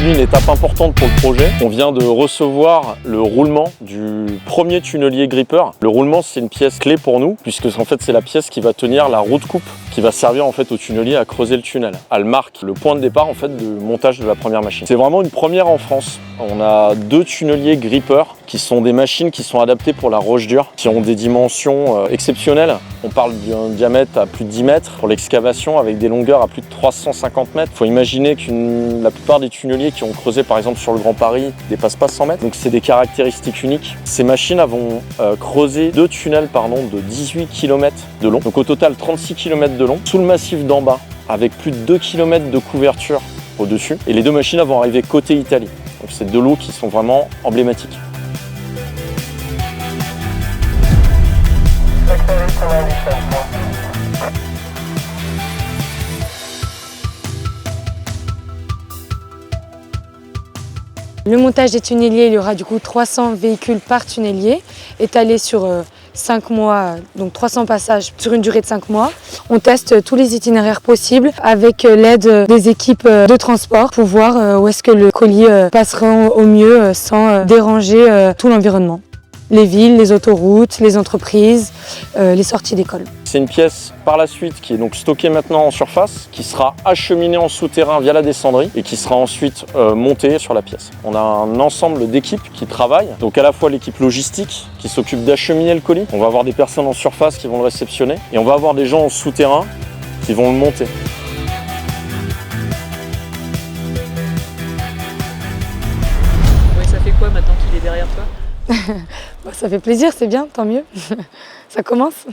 aujourd'hui une étape importante pour le projet. On vient de recevoir le roulement du premier tunnelier gripper. Le roulement, c'est une pièce clé pour nous, puisque en fait c'est la pièce qui va tenir la roue de coupe, qui va servir en fait au tunnelier à creuser le tunnel. Elle marque le point de départ en fait de montage de la première machine. C'est vraiment une première en France. On a 2 tunneliers gripper qui sont des machines qui sont adaptées pour la roche dure, qui ont des dimensions exceptionnelles. On parle d'un diamètre à plus de 10 mètres pour l'excavation avec des longueurs à plus de 350 mètres. Il faut imaginer que la plupart des tunneliers qui ont creusé par exemple sur le Grand Paris ne dépassent pas 100 mètres. Donc c'est des caractéristiques uniques. Ces machines vont creuser 2 tunnels de 18 km de long. Donc au total 36 km de long sous le massif d'en bas avec plus de 2 km de couverture au-dessus. Et les 2 machines vont arriver côté Italie. Donc c'est 2 lots qui sont vraiment emblématiques. Le montage des tunneliers, il y aura du coup 300 véhicules par tunnelier, étalés sur 5 mois, donc 300 passages sur une durée de 5 mois. On teste tous les itinéraires possibles avec l'aide des équipes de transport pour voir où est-ce que le colis passera au mieux sans déranger tout l'environnement. Les villes, les autoroutes, les entreprises, les sorties d'école. C'est une pièce par la suite qui est donc stockée maintenant en surface, qui sera acheminée en souterrain via la descendrie et qui sera ensuite montée sur la pièce. On a un ensemble d'équipes qui travaillent, donc à la fois l'équipe logistique qui s'occupe d'acheminer le colis. On va avoir des personnes en surface qui vont le réceptionner et on va avoir des gens en souterrain qui vont le monter. Ouais, ça fait quoi maintenant qu'il est derrière toi? Ça fait plaisir, c'est bien, tant mieux. Ça commence.